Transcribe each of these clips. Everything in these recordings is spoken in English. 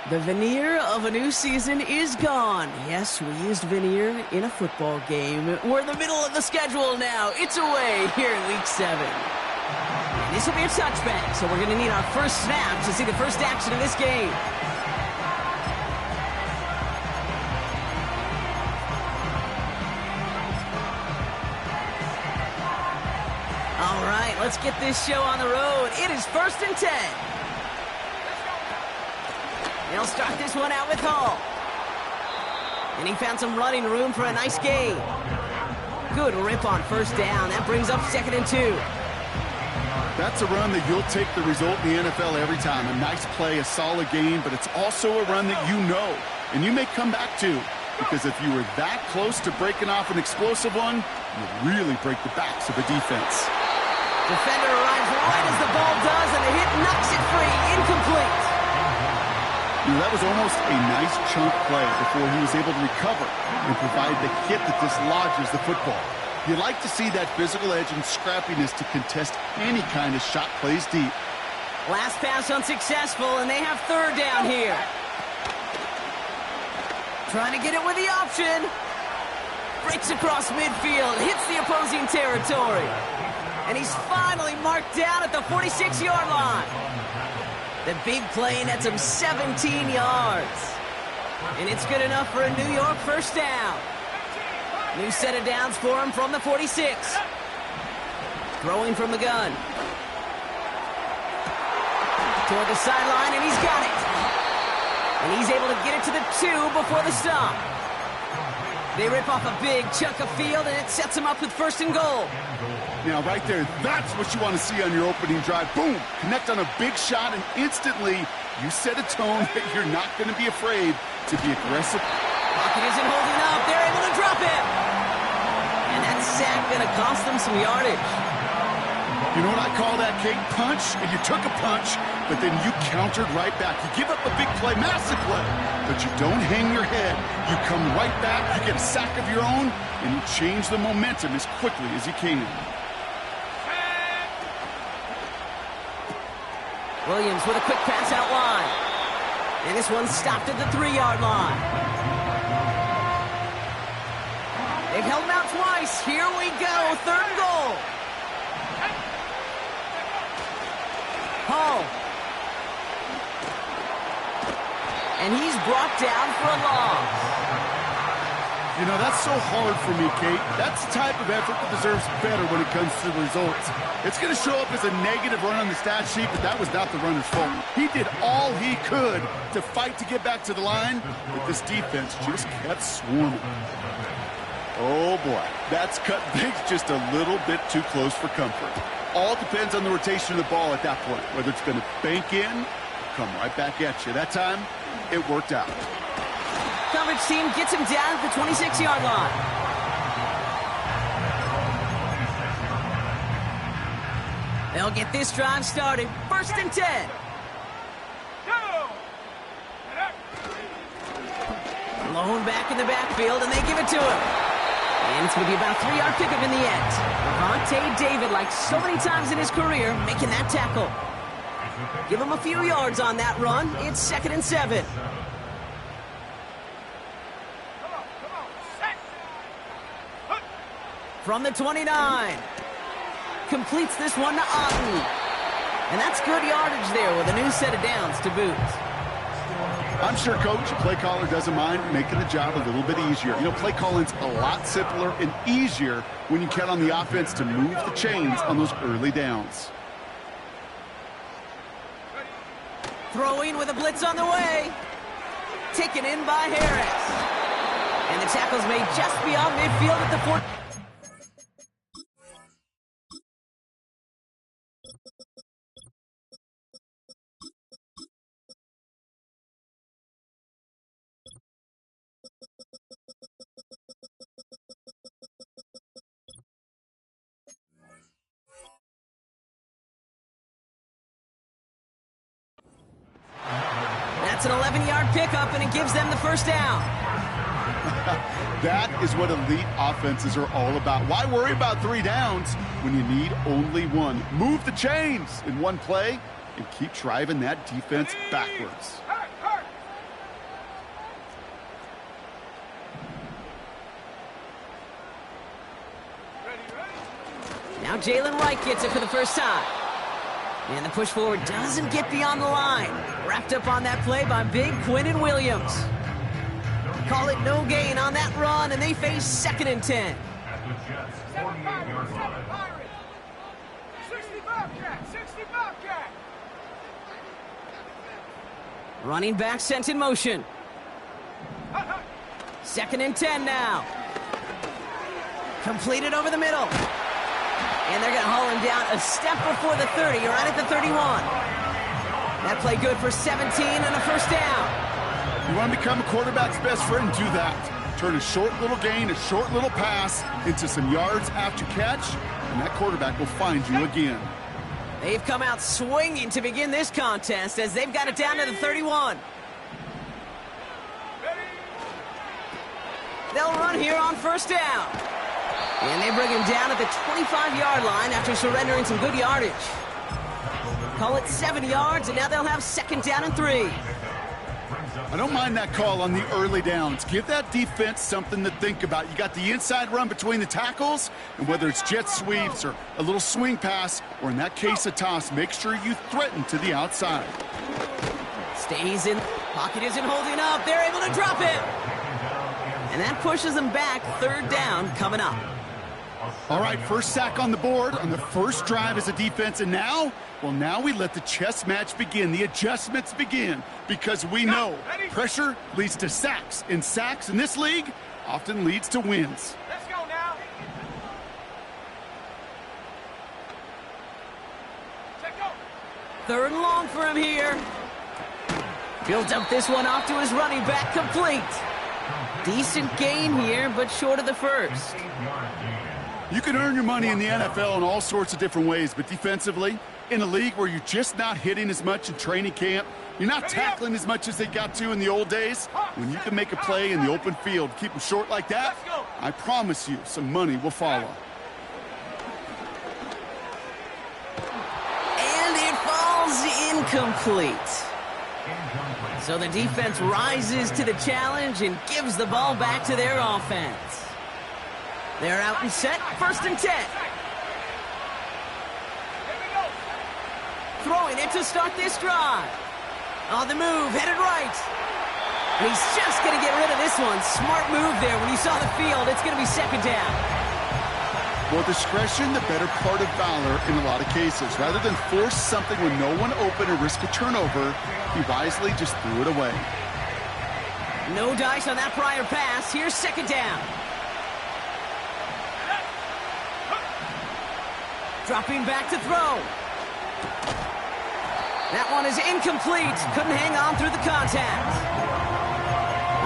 The veneer of a new season is gone. Yes, we used veneer in a football game. We're in the middle of the schedule now. It's away here in Week 7. And this will be a touchback, so we're going to need our first snap to see the first action of this game. All right, let's get this show on the road. It is 1st and 10. They'll start this one out with Hall. And he found some running room for a nice gain. Good rip on first down. That brings up 2nd and 2. That's a run that you'll take the result in the NFL every time. A nice play, a solid game, but it's also a run that you know and you may come back to. Because if you were that close to breaking off an explosive one, you really break the backs of the defense. Defender arrives right as the ball does, and the hit knocks it free. Incomplete. That was almost a nice chunk play before he was able to recover and provide the hit that dislodges the football. You like to see that physical edge and scrappiness to contest any kind of shot plays deep. Last pass unsuccessful, and they have 3rd down here. Trying to get it with the option. Breaks across midfield, hits the opposing territory. And he's finally marked down at the 46-yard line. The big play nets him 17 yards. And it's good enough for a New York first down. New set of downs for him from the 46. Throwing from the gun. Toward the sideline, and he's got it. And he's able to get it to the 2 before the stop. They rip off a big chunk of field, and it sets him up with 1st and goal. Now, right there, that's what you want to see on your opening drive. Boom! Connect on a big shot, and instantly, you set a tone that you're not going to be afraid to be aggressive. Pocket isn't holding up. They're able to drop him. And that sack going to cost them some yardage. You know what I call that, Kate? Punch, and you took a punch, but then you countered right back. You give up a big play, massive play, but you don't hang your head. You come right back, you get a sack of your own, and you change the momentum as quickly as you can. Williams with a quick pass out wide. And this one's stopped at the 3-yard line. They've held him out twice. Here we go. 3rd and goal. Hall. And he's brought down for a loss. You know, that's so hard for me, Kate. That's the type of effort that deserves better when it comes to the results. It's going to show up as a negative run on the stat sheet, but that was not the runner's fault. He did all he could to fight to get back to the line, but this defense just kept swarming. Oh, boy. That's cut things just a little bit too close for comfort. All depends on the rotation of the ball at that point, whether it's going to bank in or come right back at you. That time, it worked out. Coverage team gets him down at the 26-yard line. They'll get this drive started. 1st and 10. Lone back in the backfield, and they give it to him. And it's going to be about a 3-yard pickup in the end. Levante David, like so many times in his career, making that tackle. Give him a few yards on that run. It's 2nd and 7. From the 29. Completes this one to Otten. And that's good yardage there with a new set of downs to boot. I'm sure Coach, play caller, doesn't mind making the job a little bit easier. You know, play calling's a lot simpler and easier when you count on the offense to move the chains on those early downs. Throwing with a blitz on the way. Taken in by Harris. And the tackle's made just beyond midfield at the 4. That's an 11-yard pickup, and it gives them the first down. That is what elite offenses are all about. Why worry about 3 downs when you need only 1? Move the chains in one play and keep driving that defense backwards. Now Jalen Wright gets it for the first time. And the push forward doesn't get beyond the line. Wrapped up on that play by big Quinnen Williams. Call it no gain on that run, and they face 2nd and 10. Running back sent in motion. 2nd and 10 now. Completed over the middle. And they're going to haul him down a step before the 30, right at the 31. That play good for 17 and a first down. You want to become a quarterback's best friend? Do that. Turn a short little gain, a short little pass into some yards after catch, and that quarterback will find you again. They've come out swinging to begin this contest as they've got it down to the 31. They'll run here on first down. And they bring him down at the 25-yard line after surrendering some good yardage. Call it 7 yards, and now they'll have 2nd down and 3. I don't mind that call on the early downs. Give that defense something to think about. You got the inside run between the tackles, and whether it's jet sweeps or a little swing pass, or in that case a toss, make sure you threaten to the outside. Stays in. Pocket isn't holding up. They're able to drop it. And that pushes them back. 3rd down coming up. All right, first sack on the board on the first drive as a defense, and now, well, now we let the chess match begin, the adjustments begin, because we know pressure leads to sacks, and sacks in this league often leads to wins. Let's go now. Check go. 3rd and long for him here. Builds up this one off to his running back, complete. Decent gain here, but short of the first. You can earn your money in the NFL in all sorts of different ways, but defensively, in a league where you're just not hitting as much in training camp, you're not tackling as much as they got to in the old days, when you can make a play in the open field, keep them short like that, I promise you some money will follow. And it falls incomplete. So the defense rises to the challenge and gives the ball back to their offense. They're out and set, 1st and 10. Throwing it to start this drive. On the move, headed right. And he's just going to get rid of this one. Smart move there. When you saw the field, it's going to be 2nd down. Well, discretion, the better part of valor in a lot of cases. Rather than force something when no one open or risk a turnover, he wisely just threw it away. No dice on that prior pass. Here's 2nd down. Dropping back to throw. That one is incomplete. Couldn't hang on through the contact.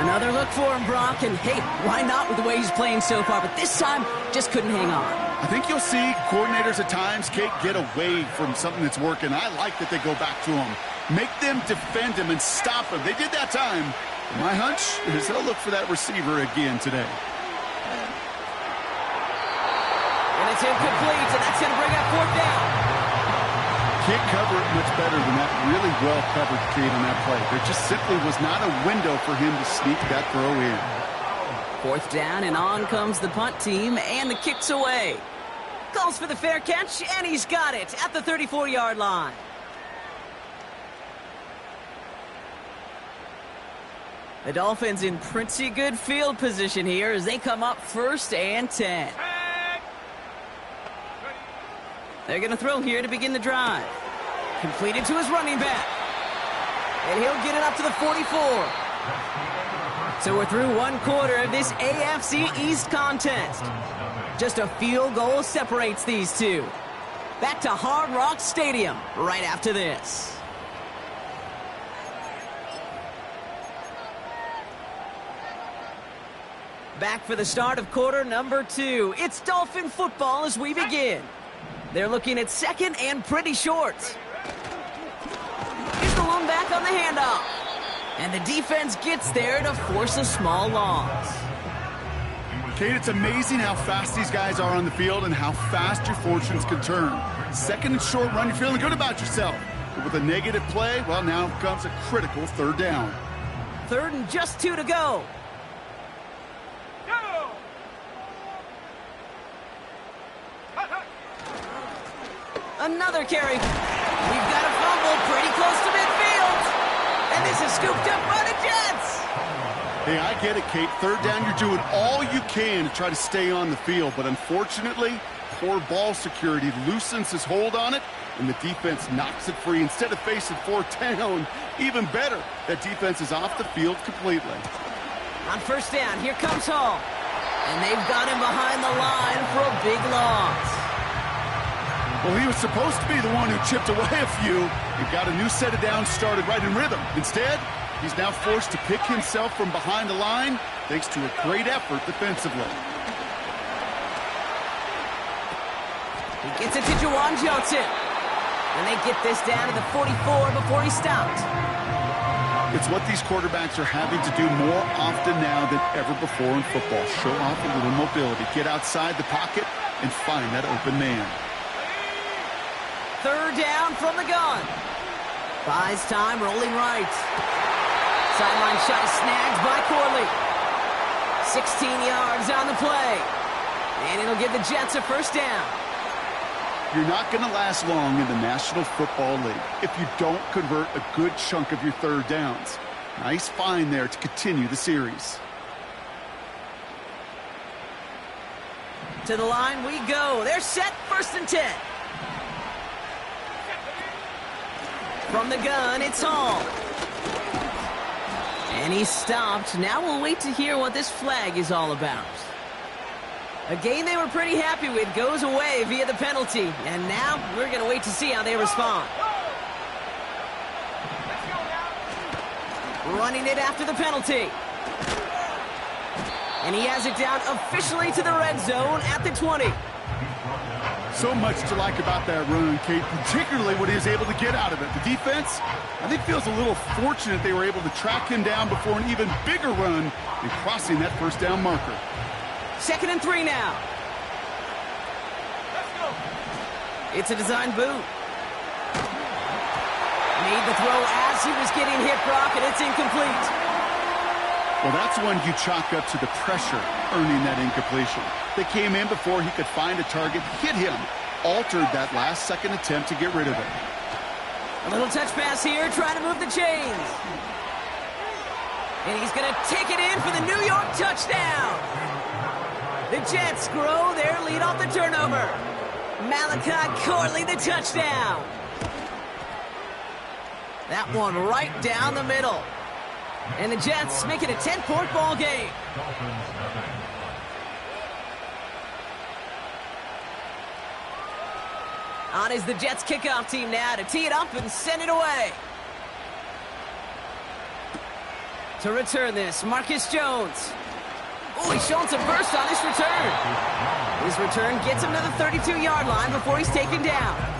Another look for him, Brock. And hey, why not with the way he's playing so far? But this time, just couldn't hang on. I think you'll see coordinators at times, Kate, get away from something that's working. I like that they go back to him. Make them defend him and stop him. They did that time. My hunch is they'll look for that receiver again today. And it's incomplete, and that's going to bring up 4th down. Can't cover it much better than that. Really well covered, Kate, on that play. There just simply was not a window for him to sneak that throw in. 4th down, and on comes the punt team, and the kick's away. Calls for the fair catch, and he's got it at the 34-yard line. The Dolphins in pretty good field position here as they come up 1st and 10. They're going to throw here to begin the drive. Completed to his running back. And he'll get it up to the 44. So we're through 1 quarter of this AFC East contest. Just a field goal separates these two. Back to Hard Rock Stadium right after this. Back for the start of quarter number 2. It's Dolphin football as we begin. They're looking at 2nd and pretty short. Here's the lone back on the handoff. And the defense gets there to force a small loss. Kate, it's amazing how fast these guys are on the field and how fast your fortunes can turn. 2nd and short run, you're feeling good about yourself. But with a negative play, well, now comes a critical 3rd down. 3rd and just 2 to go. Another carry. We've got a fumble pretty close to midfield. And this is scooped up by the Jets. Hey, I get it, Kate. Third down, you're doing all you can to try to stay on the field. But unfortunately, poor ball security loosens his hold on it, and the defense knocks it free. Instead of facing fourth down, even better, that defense is off the field completely. On first down, here comes Hall. And they've got him behind the line for a big loss. Well, he was supposed to be the one who chipped away a few and got a new set of downs started right in rhythm. Instead, he's now forced to pick himself from behind the line thanks to a great effort defensively. He gets it to Juwan Johnson. And they get this down to the 44 before he stopped. It's what these quarterbacks are having to do more often now than ever before in football. Show off a little mobility, get outside the pocket, and find that open man. Third down from the gun. Buys time, rolling right. Sideline shot is snagged by Corley. 16 yards on the play. And it'll give the Jets a first down. You're not going to last long in the National Football League if you don't convert a good chunk of your third downs. Nice find there to continue the series. To the line we go. They're set, 1st and 10. From the gun, it's Hall. And he's stopped. Now we'll wait to hear what this flag is all about. A game they were pretty happy with goes away via the penalty. And now we're going to wait to see how they respond. Running it after the penalty. And he has it down officially to the red zone at the 20. So much to like about that run, Kate, particularly what he was able to get out of it. The defense, I think, feels a little fortunate they were able to track him down before an even bigger run and crossing that first down marker. 2nd and 3 now. It's a design boot. Made the throw as he was getting hit, Brock, and it's incomplete. Well, that's one you chalk up to the pressure earning that incompletion. They came in before he could find a target, hit him, altered that last-second attempt to get rid of it. A little touch pass here, trying to move the chains. And he's going to take it in for the New York touchdown. The Jets grow their lead off the turnover. Malachi Corley, the touchdown. That one right down the middle. And the Jets make it a 10-point ball game. On is the Jets kickoff team now to tee it up and send it away. To return this, Marcus Jones. Oh, he's showing some burst on this return. His return gets him to the 32-yard line before he's taken down.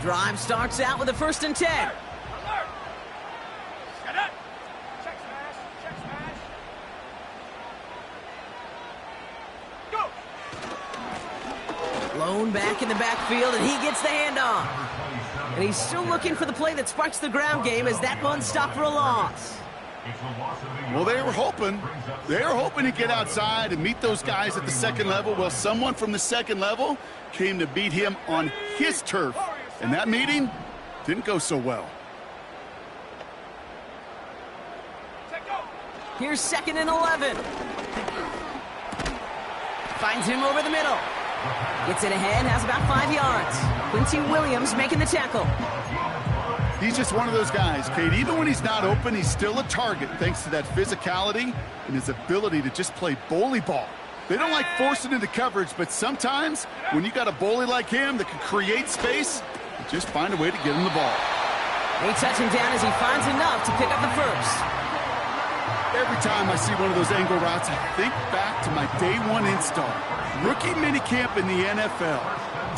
Drive starts out with a 1st and 10. Alert! Get it! Check smash! Check smash! Go! Blown back in the backfield, and he gets the handoff. And he's still looking for the play that sparks the ground game as that one stopped for a loss. Well, they were hoping to get outside and meet those guys at the second level. Well, someone from the second level came to beat him on his turf. And that meeting didn't go so well. Here's 2nd and 11. Finds him over the middle. Gets it ahead, has about 5 yards. Quincy Williams making the tackle. He's just one of those guys, Kate. Even when he's not open, he's still a target thanks to that physicality and his ability to just play bully ball. They don't like forcing into coverage, but sometimes when you got a bully like him that can create space, just find a way to get him the ball. They touch him down as he finds enough to pick up the first. Every time I see one of those angle routes, I think back to my day one install. Rookie minicamp in the NFL.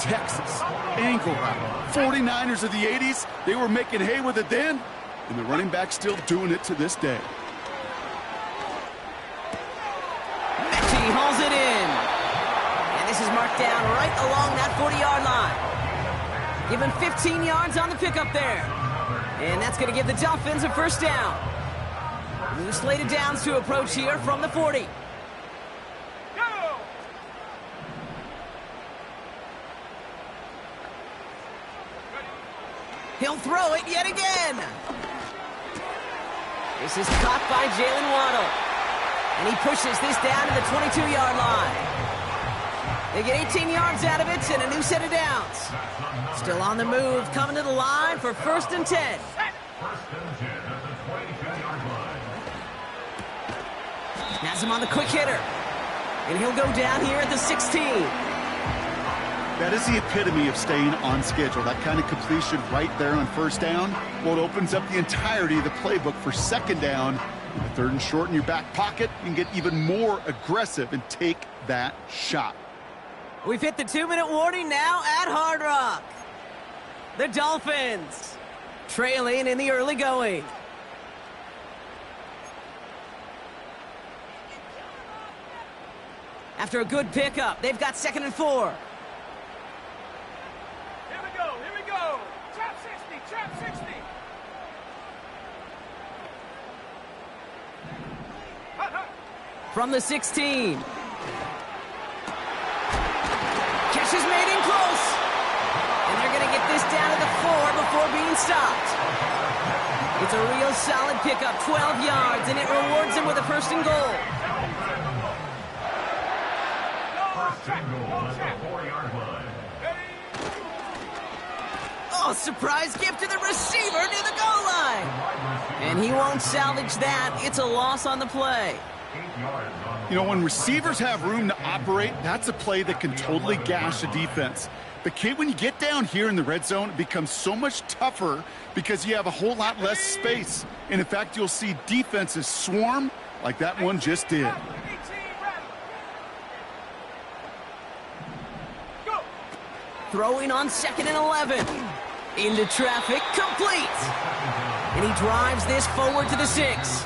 Texas, angle route. 49ers of the 80s, they were making hay with it then, and the running back's still doing it to this day. Mechie hauls it in. And this is marked down right along that 40-yard line. Given 15 yards on the pickup there. And that's going to give the Dolphins a first down. New slated downs to approach here from the 40. Go! He'll throw it yet again. This is caught by Jalen Waddle. And he pushes this down to the 22-yard line. They get 18 yards out of it and a new set of downs. Still on the move, coming to the line for 1st and 10. Has him on the quick hitter. And he'll go down here at the 16. That is the epitome of staying on schedule. That kind of completion right there on 1st down. Well, it opens up the entirety of the playbook for 2nd down. With 3rd and short in your back pocket, you can get even more aggressive and take that shot. We've hit the 2-minute warning now at Hard Rock. The Dolphins trailing in the early going. After a good pickup, they've got 2nd and 4. Here we go! Trap 60! From the 16. Catch is made in close. And they're going to get this down to the 4 before being stopped. It's a real solid pickup, 12 yards, and it rewards him with a 1st and goal. Oh, surprise gift to the receiver near the goal line. And he won't salvage that. It's a loss on the play. You know, when receivers have room to operate, that's a play that can totally gash a defense. But, Kate, when you get down here in the red zone, it becomes so much tougher because you have a whole lot less space. And, in fact, you'll see defenses swarm like that one just did. Throwing on 2nd and 11. Into traffic, complete. And he drives this forward to the 6.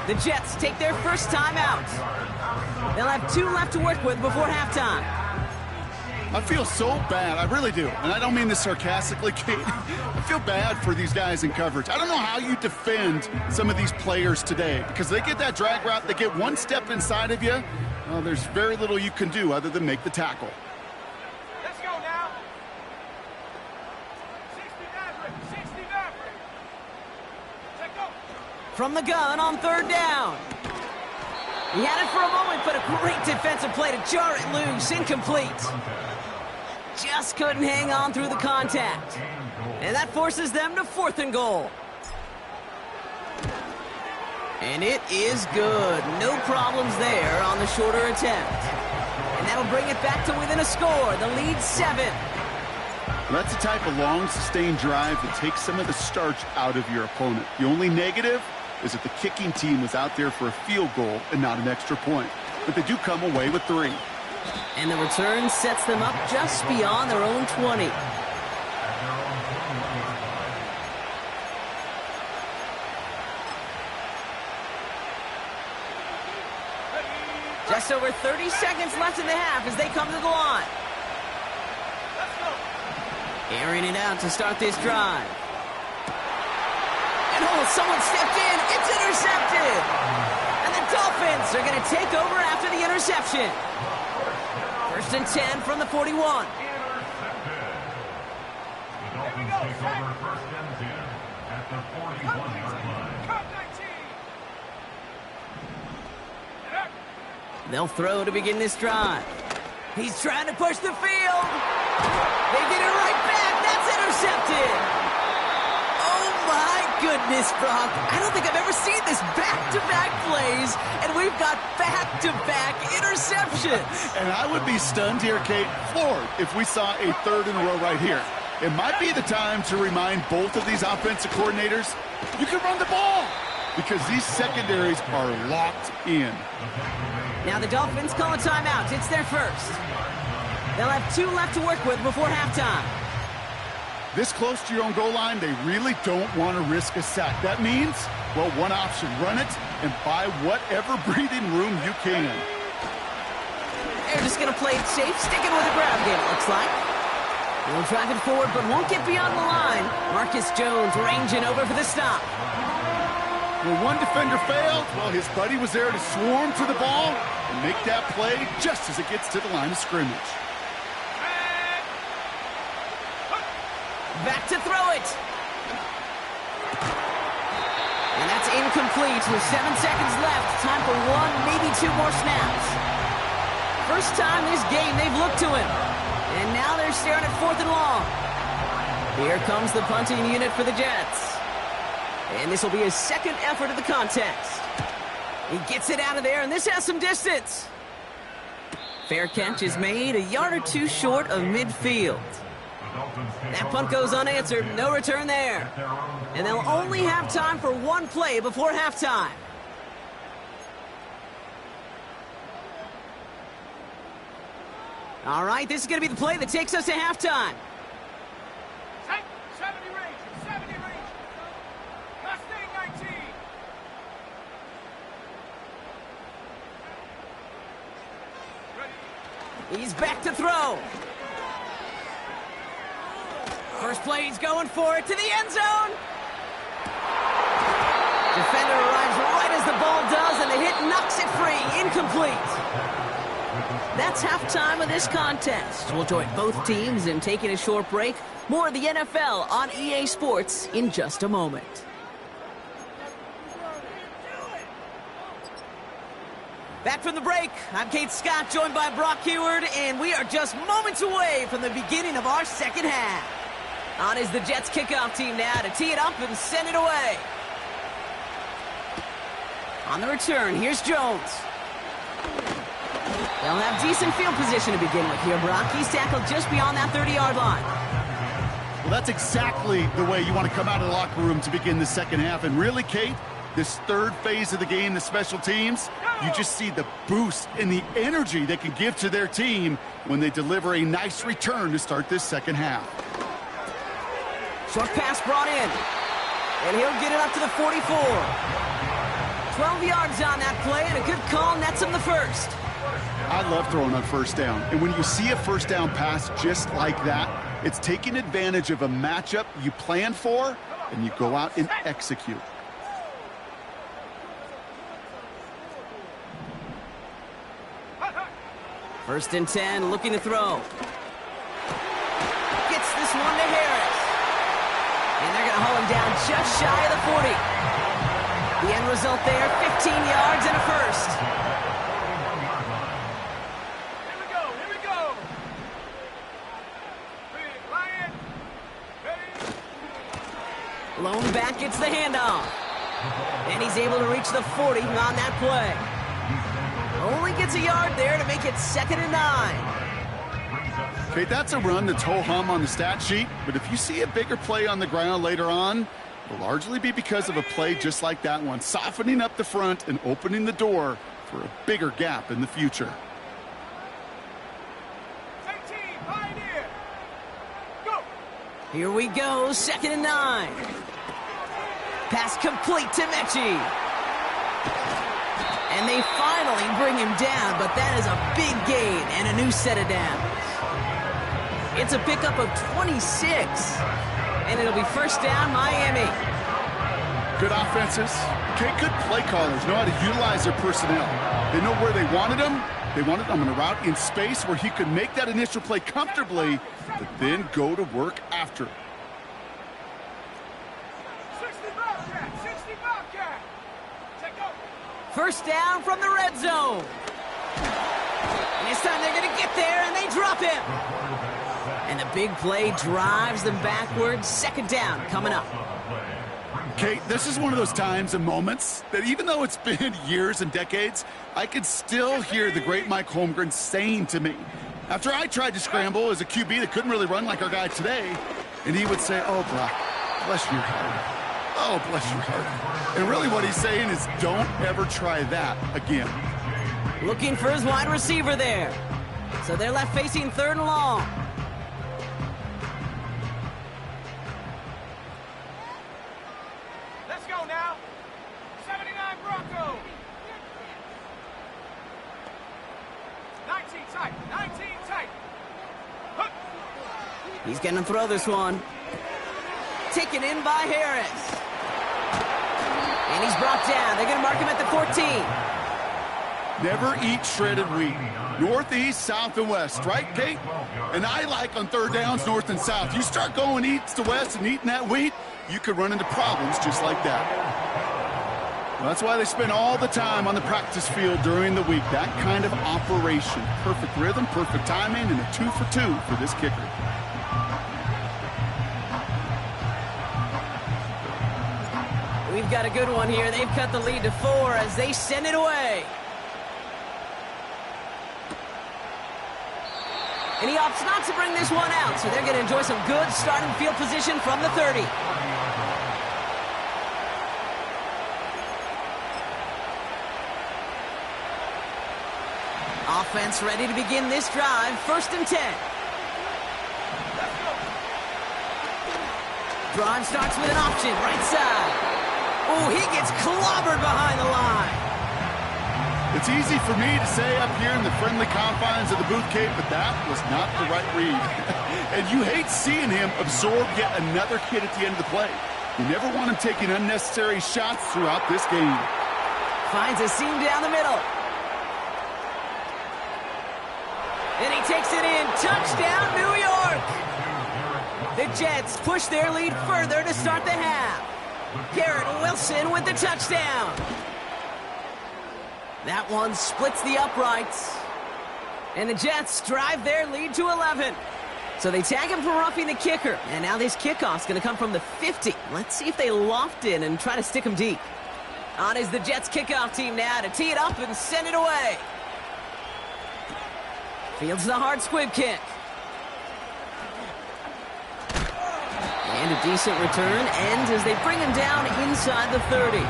The Jets take their first time out. They'll have 2 left to work with before halftime. I feel so bad. I really do. And I don't mean this sarcastically, Kate. I feel bad for these guys in coverage. I don't know how you defend some of these players today because they get that drag route, they get one step inside of you. Well, there's very little you can do other than make the tackle. Let's go now. 60 Maverick. Take go. From the gun on 3rd down. He had it for a moment, but a great defensive play to jar it loose. Incomplete. Just couldn't hang on through the contact. And that forces them to 4th and goal. And it is good. No problems there on the shorter attempt. And that'll bring it back to within a score. The lead's 7. That's the type of long, sustained drive that takes some of the starch out of your opponent. The only negative is that the kicking team was out there for a field goal and not an extra point. But they do come away with 3. And the return sets them up just beyond their own 20. Just over 30 seconds left in the half as they come to the line. Airing it out to start this drive. And oh, someone stepped in. It's intercepted. And the Dolphins are going to take over after the interception. 1st and 10 from the 41. Here we go. Take over 1st and 10 at the 41-yard line. Cut 19. They'll throw to begin this drive. He's trying to push the field. They get it right back. That's intercepted. Oh, my goodness, Brock. I don't think I've ever seen this back-to-back plays, and we've got back-to-back interceptions. And I would be stunned here, Kate, floored, if we saw a 3rd in a row right here. It might be the time to remind both of these offensive coordinators, you can run the ball because these secondaries are locked in. Now the Dolphins call a timeout. It's their first. They'll have 2 left to work with before halftime. This close to your own goal line, they really don't want to risk a sack. That means, well, one option, run it and buy whatever breathing room you can. They're just going to play it safe, sticking with the ground game, it looks like. They'll drive it forward, but won't get beyond the line. Marcus Jones ranging over for the stop. When one defender failed, well, his buddy was there to swarm to the ball and make that play just as it gets to the line of scrimmage. Back to throw it. And that's incomplete with 7 seconds left. Time for one, maybe two more snaps. First time this game they've looked to him. And now they're staring at 4th and long. Here comes the punting unit for the Jets. And this will be his second effort of the contest. He gets it out of there, and this has some distance. Fair catch is made, a yard or two short of midfield. That punt goes unanswered, no return there. And they'll only have time for one play before halftime. All right, this is going to be the play that takes us to halftime. 70 range, 70 range. Mustang 19. Ready. He's back to throw. First play, he's going for it to the end zone. Defender arrives right as the ball does, and the hit knocks it free. Incomplete. That's halftime of this contest. We'll join both teams in taking a short break. More of the NFL on EA Sports in just a moment. Back from the break, I'm Kate Scott, joined by Brock Heward, and we are just moments away from the beginning of our second half. On is the Jets kickoff team now to tee it up and send it away. On the return, here's Jones. They'll have decent field position to begin with here, Brock. He's tackled just beyond that 30-yard line. Well, that's exactly the way you want to come out of the locker room to begin the second half. And really, Kate, this third phase of the game, the special teams, you just see the boost and the energy they can give to their team when they deliver a nice return to start this second half. Short pass brought in, and he'll get it up to the 44. 12 yards on that play, and a good call nets him the first. I love throwing on first down. And when you see a first down pass just like that, it's taking advantage of a matchup you plan for, and you go out and execute. First and 10, looking to throw. Gets this one to Harris. And they're going to haul him down just shy of the 40. The end result there, 15 yards and a first. Here we go, here we go. Ryan, ready. Lone back gets the handoff. And he's able to reach the 40 on that play. Only gets a yard there to make it 2nd and 9. Okay, that's a run that's ho-hum on the stat sheet, but if you see a bigger play on the ground later on, it'll largely be because of a play just like that one, softening up the front and opening the door for a bigger gap in the future. 18, Pioneer. Go. Here we go, 2nd and 9. Pass complete to Mechie. And they finally bring him down, but that is a big gain and a new set of downs. It's a pickup of 26, and it'll be first down, Miami. Good offenses. Okay, good play callers know how to utilize their personnel. They know where they wanted them. They wanted them on a route in space where he could make that initial play comfortably, but then go to work after. 60 Bobcat, 60 Bobcat. Take over. First down from the red zone. And this time they're going to get there, and they drop him. And the big play drives them backwards. 2nd down coming up. Kate, this is one of those times and moments that even though it's been years and decades, I could still hear the great Mike Holmgren saying to me, after I tried to scramble as a QB that couldn't really run like our guy today, and he would say, "Oh, Brock, bless your heart. Oh, bless your heart." And really what he's saying is don't ever try that again. Looking for his wide receiver there. So they're left facing 3rd and long. Let's go now. 79 Bronco. 19 tight, 19 tight. Hook. He's going to throw this one. Taken in by Harris. And And he's brought down. They're going to mark him at the 14. Never eat shredded wheat. Northeast, south, and west, right, Kate? And I like on third downs, north and south. You start going east to west and eating that wheat, you could run into problems just like that. Well, that's why they spend all the time on the practice field during the week. That kind of operation. Perfect rhythm, perfect timing, and a 2 for 2 for this kicker. We've got a good one here. They've cut the lead to 4 as they send it away. And he opts not to bring this one out, so they're going to enjoy some good starting field position from the 30. Offense ready to begin this drive. 1st and 10. Drive starts with an option, right side. Oh, he gets clobbered behind the line. It's easy for me to say up here in the friendly confines of the booth, Kate, but that was not the right read. And you hate seeing him absorb yet another hit at the end of the play. You never want him taking unnecessary shots throughout this game. Finds a seam down the middle. And he takes it in. Touchdown, New York! The Jets push their lead further to start the half. Garrett Wilson with the touchdown. That one splits the uprights. And the Jets drive their lead to 11. So they tag him for roughing the kicker. And now this kickoff's going to come from the 50. Let's see if they loft in and try to stick him deep. On is the Jets kickoff team now to tee it up and send it away. Fields the hard squib kick. And a decent return ends as they bring him down inside the 30.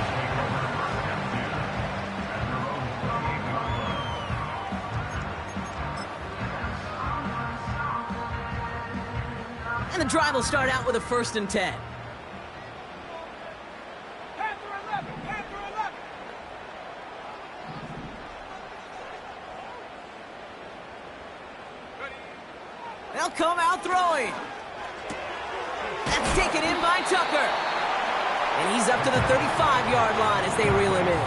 And the drive will start out with a 1st and 10. They'll come out throwing. That's taken in by Tucker. And he's up to the 35-yard line as they reel him in.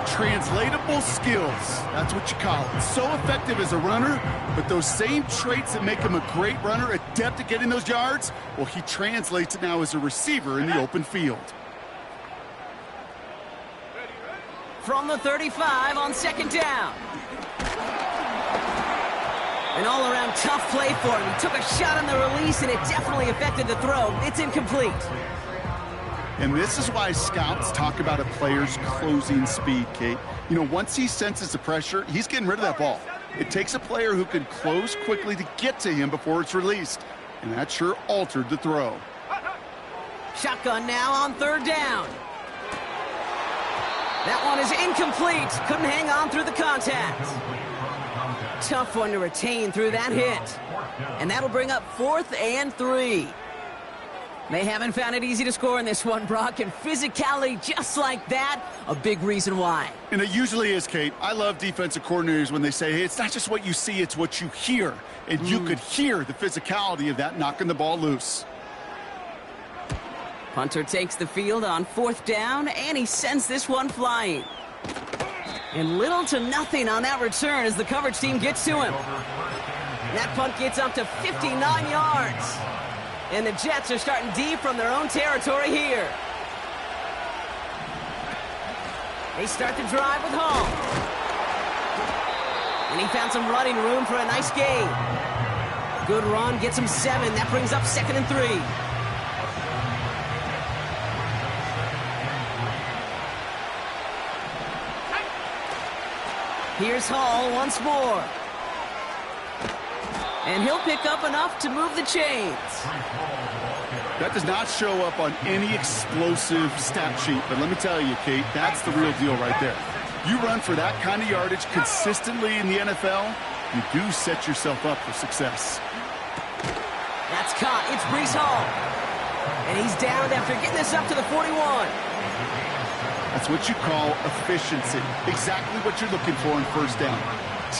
Translatable skills. That's what you call it. So effective as a runner, but those same traits that make him a great runner, adept at getting those yards, well, he translates it now as a receiver in the open field. From the 35 on 2nd down. An all-around tough play for him. He took a shot on the release, and it definitely affected the throw. It's incomplete. And this is why scouts talk about a player's closing speed, Kate. You know, once he senses the pressure, he's getting rid of that ball. It takes a player who can close quickly to get to him before it's released. And that sure altered the throw. Shotgun now on 3rd down. That one is incomplete. Couldn't hang on through the contact. Tough one to retain through that hit. And that'll bring up 4th and 3. They haven't found it easy to score in this one, Brock, and physicality just like that, a big reason why. And it usually is, Kate. I love defensive coordinators when they say, hey, it's not just what you see, it's what you hear. And you could hear the physicality of that knocking the ball loose. Punter takes the field on 4th down, and he sends this one flying. And little to nothing on that return as the coverage team gets to him. That punt gets up to 59 yards. And the Jets are starting deep from their own territory here. They start the drive with Hall. And he found some running room for a nice gain. Good run, gets him 7. That brings up 2nd and 3. Here's Hall once more. And he'll pick up enough to move the chains. That does not show up on any explosive stat sheet, but let me tell you, Kate, that's the real deal right there. You run for that kind of yardage consistently in the NFL, you do set yourself up for success. That's caught. It's Breece Hall. And he's downed after getting this up to the 41. That's what you call efficiency. Exactly what you're looking for in 1st down.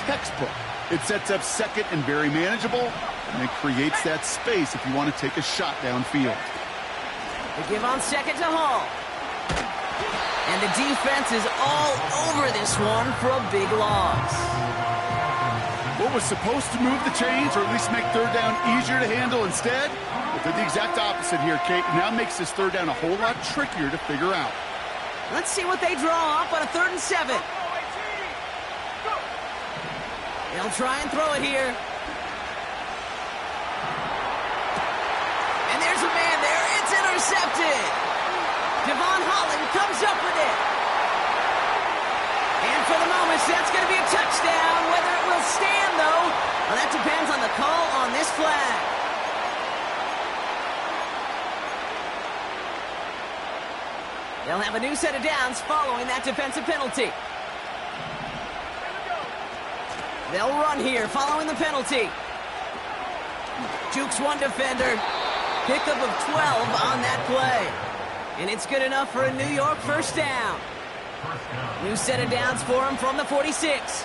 Textbook. It sets up 2nd and very manageable, and it creates that space if you want to take a shot downfield. They give on 2nd to Hall. And the defense is all over this one for a big loss. What was supposed to move the chains, or at least make third down easier to handle instead, well, did the exact opposite here, Kate. Now makes this third down a whole lot trickier to figure out. Let's see what they draw up on a 3rd and 7. They'll try and throw it here. And there's a man there. It's intercepted. Devon Holland comes up with it. And for the moment, that's going to be a touchdown. Whether it will stand, though, well, that depends on the call on this flag. They'll have a new set of downs following that defensive penalty. They'll run here following the penalty. Jukes one defender. Pickup of 12 on that play. And it's good enough for a New York first down. New set of downs for him from the 46.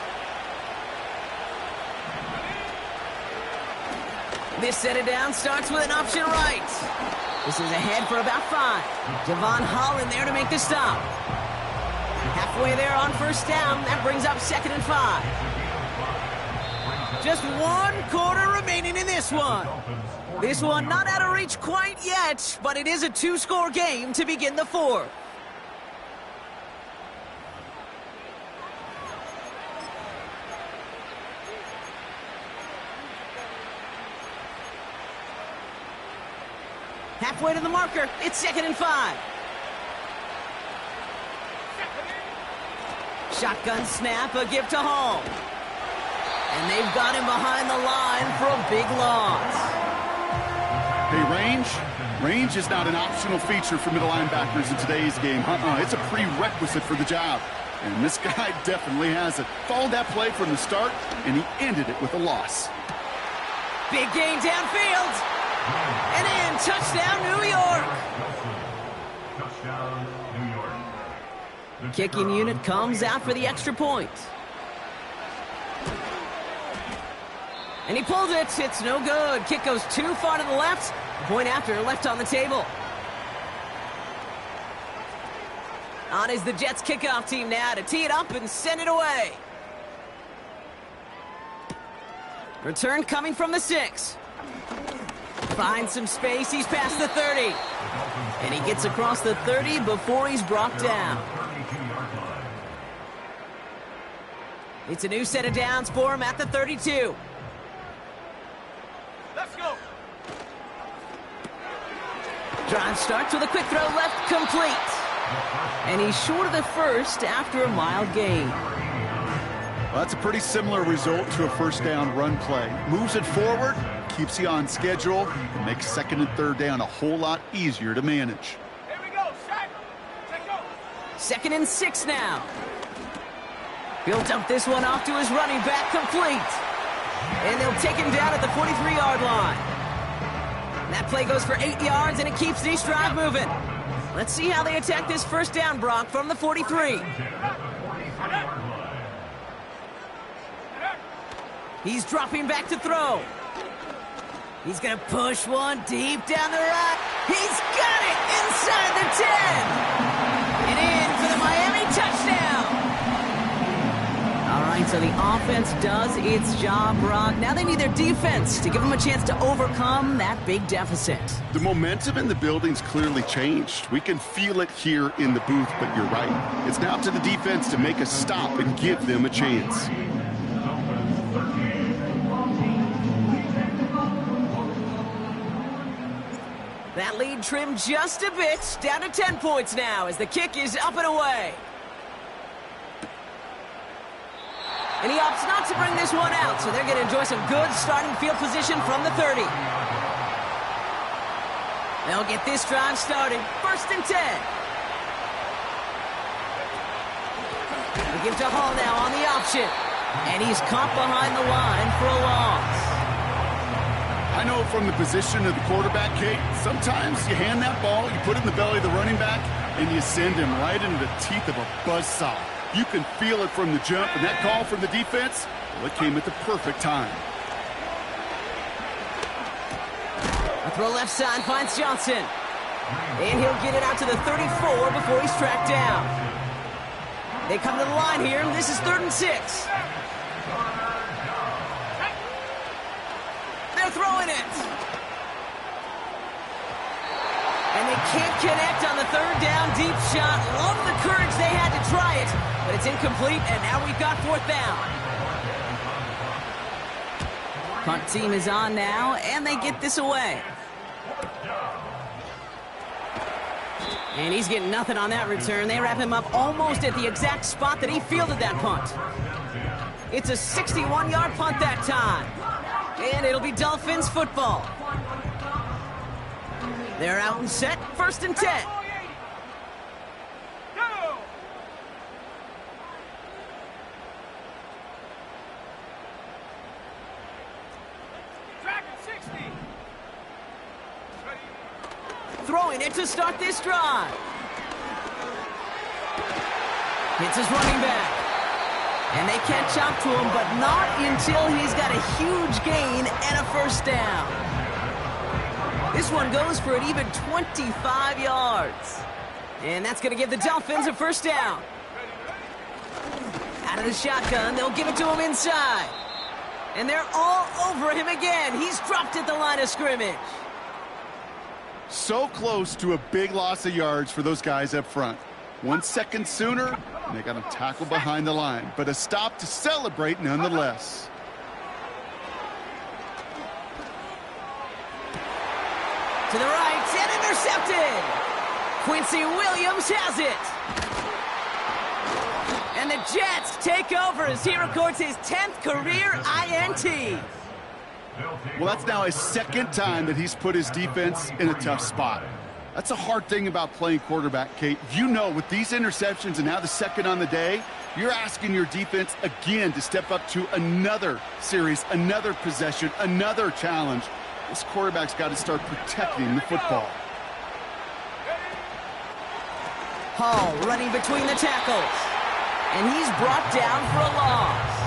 This set of downs starts with an option right. This is ahead for about 5. Devon Holland there to make the stop. Halfway there on first down. That brings up 2nd and 5. Just 1 quarter remaining in this one. This one not out of reach quite yet, but it is a 2-score game to begin the 4th. Halfway to the marker, it's 2nd and 5. Shotgun snap, a give to Hall. And they've got him behind the line for a big loss. Hey, range is not an optional feature for middle linebackers in today's game. It's a prerequisite for the job. And this guy definitely has it. Followed that play from the start, and he ended it with a loss. Big gain downfield. And in, touchdown, New York. Touchdown, New York. Kicking unit comes out for the extra point. And he pulled it. It's no good. Kick goes too far to the left. Point after, left on the table. On is the Jets kickoff team now to tee it up and send it away. Return coming from the 6. Finds some space. He's past the 30. And he gets across the 30 before he's brought down. It's a new set of downs for him at the 32. Let's go. Drive starts with a quick throw left, complete. And he's short of the first after a mild gain. Well, that's a pretty similar result to a first down run play. Moves it forward, keeps you on schedule, and makes 2nd and 3rd down a whole lot easier to manage. Here we go, Shaq. Take go. 2nd and 6 now. He'll dump this one off to his running back, complete. And they'll take him down at the 43-yard line. That play goes for 8 yards, and it keeps this drive moving. Let's see how they attack this first down, Brock, from the 43. He's dropping back to throw. He's going to push one deep down the right. He's got it inside the 10. And in for the Miami touchdown. All right, so the offense does its job, Brock. Now they need their defense to give them a chance to overcome that big deficit. The momentum in the building's clearly changed. We can feel it here in the booth, but you're right. It's now up to the defense to make a stop and give them a chance. That lead trimmed just a bit, down to 10 points now as the kick is up and away. And he opts not to bring this one out, so they're going to enjoy some good starting field position from the 30. They'll get this drive started, 1st and 10. We give to Hall now on the option. And he's caught behind the line for a loss. I know from the position of the quarterback, Kate, sometimes you hand that ball, you put it in the belly of the running back, and you send him right into the teeth of a buzzsaw. You can feel it from the jump, and that call from the defense, well, it came at the perfect time. A throw left side finds Johnson. And he'll get it out to the 34 before he's tracked down. They come to the line here. This is 3rd and 6. They're throwing it. And they can't connect on the 3rd down deep shot. Love the courage they had to try it, but it's incomplete, and now we've got 4th down. Punt team is on now, and they get this away. And he's getting nothing on that return. They wrap him up almost at the exact spot that he fielded that punt. It's a 61-yard punt that time. And it'll be Dolphins football. They're out and set, 1st and 10. Go! Dragon 60. Throwing it to start this drive. Hits his running back. And they catch up to him, but not until he's got a huge gain and a 1st down. This one goes for an even 25 yards. And that's going to give the Dolphins a 1st down. Out of the shotgun, they'll give it to him inside. And they're all over him again. He's dropped at the line of scrimmage. So close to a big loss of yards for those guys up front. 1 second sooner, and they got him tackled behind the line. But a stop to celebrate nonetheless. To the right, and intercepted. Quincy Williams has it. And the Jets take over as he records his 10th career INT. Well, that's now his 2nd time that he's put his defense in a tough spot. That's a hard thing about playing quarterback, Kate. You know, with these interceptions and now the 2nd on the day, you're asking your defense again to step up to another series, another possession, another challenge. This quarterback's got to start protecting the football. Hall running between the tackles. And he's brought down for a loss.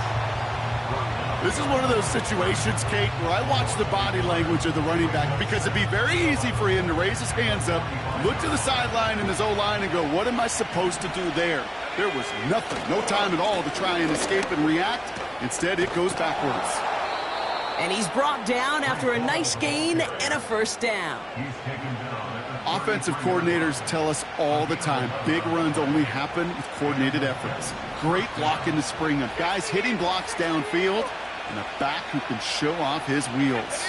This is one of those situations, Kate, where I watch the body language of the running back because it'd be very easy for him to raise his hands up, look to the sideline in his O-line and go, what am I supposed to do there? There was nothing, no time at all to try and escape and react. Instead, it goes backwards. And he's brought down after a nice gain and a 1st down. Offensive coordinators tell us all the time, big runs only happen with coordinated efforts. Great block in the spring of guys hitting blocks downfield and a back who can show off his wheels.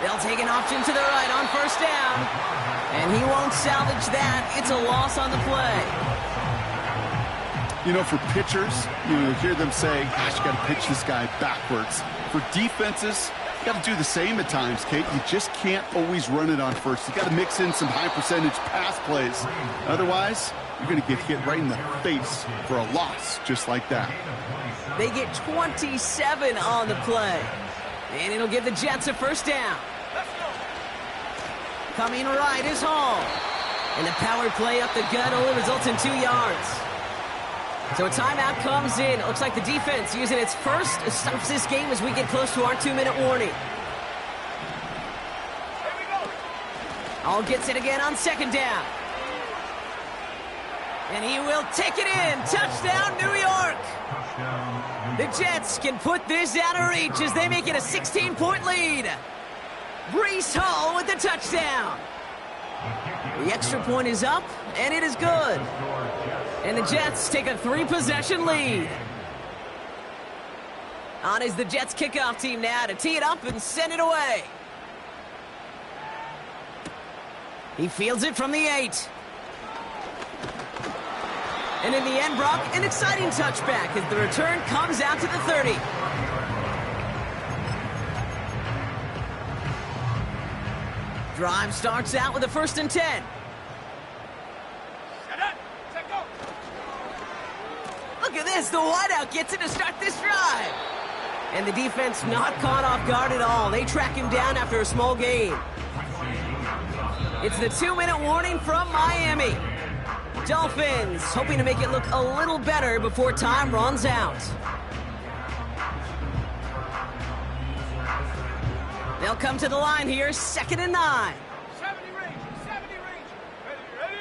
They'll take an option to the right on 1st down. And he won't salvage that. It's a loss on the play. You know, for pitchers, you hear them say, gosh, you got to pitch this guy backwards. For defenses, you got to do the same at times, Kate. You just can't always run it on 1st. You got to mix in some high-percentage pass plays. Otherwise, you're going to get hit right in the face for a loss just like that. They get 27 on the play. And it'll give the Jets a 1st down. Coming right is Hall. And the power play up the gut only results in 2 yards. So a timeout comes in. It looks like the defense using its first stops this game as we get close to our 2-minute warning. Hall gets it again on 2nd down. And he will take it in. Touchdown, New York. The Jets can put this out of reach as they make it a 16-point lead. Breece Hall with the touchdown. The extra point is up, and it is good. And the Jets take a 3-possession lead. On is the Jets kickoff team now to tee it up and send it away. He fields it from the 8. And in the end, Brock, an exciting touchback as the return comes out to the 30. Drive starts out with a 1st and 10. Look at this, the wideout gets it to start this drive. And the defense not caught off guard at all. They track him down after a small gain. It's the 2-minute warning from Miami. Dolphins hoping to make it look a little better before time runs out. They'll come to the line here, 2nd and 9. 70 range, 70 range. Ready, ready.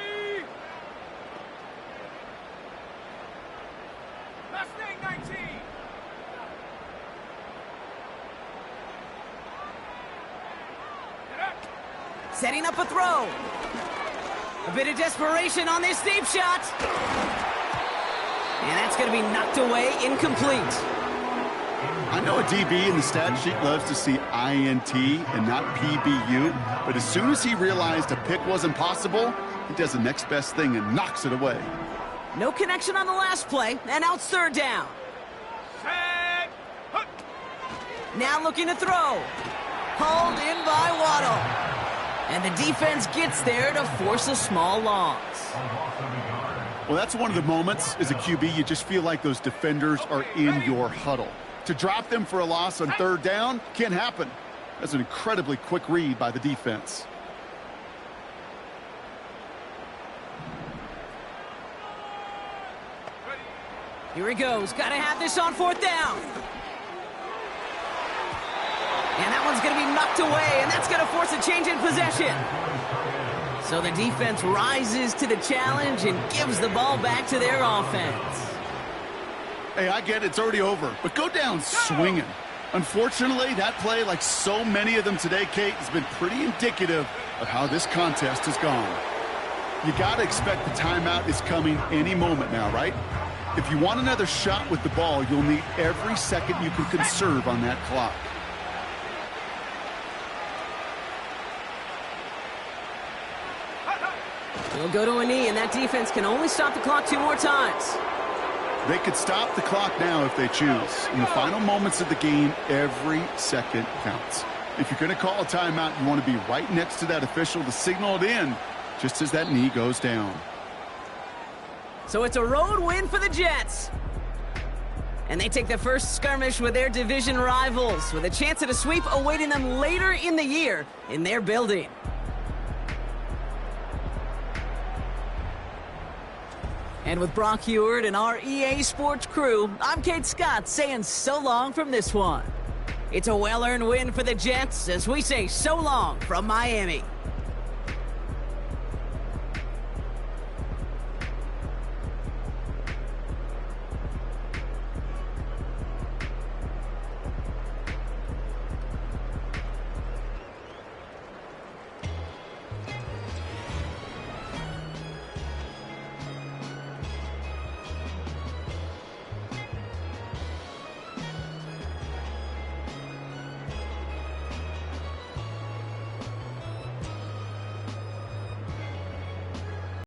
Setting up a throw. A bit of desperation on this deep shot. And that's going to be knocked away, incomplete. I know a DB in the stat sheet loves to see INT and not PBU, but as soon as he realized a pick wasn't possible, he does the next best thing and knocks it away. No connection on the last play, and out third down. Set. Hook. Now looking to throw. Hauled in by Waddle. And the defense gets there to force a small loss. Well, that's one of the moments as a QB you just feel like those defenders are in your huddle. To drop them for a loss on third down can't happen. That's an incredibly quick read by the defense. Here he goes. Got to have this on fourth down. And that one's going to be knocked away, and that's going to force a change in possession. So the defense rises to the challenge and gives the ball back to their offense. Hey, I get it. It's already over, but go down swinging. Unfortunately, that play, like so many of them today, Kate, has been pretty indicative of how this contest has gone. You got to expect the timeout is coming any moment now, right? If you want another shot with the ball, you'll need every second you can conserve on that clock. We'll go to a knee, and that defense can only stop the clock 2 more times. They could stop the clock now if they choose. In the final moments of the game, every second counts. If you're going to call a timeout, you want to be right next to that official to signal it in just as that knee goes down. So it's a road win for the Jets. And they take the first skirmish with their division rivals, with a chance at a sweep awaiting them later in the year in their building. And with Brock Heward and our EA Sports crew, I'm Kate Scott saying so long from this one. It's a well-earned win for the Jets as we say so long from Miami.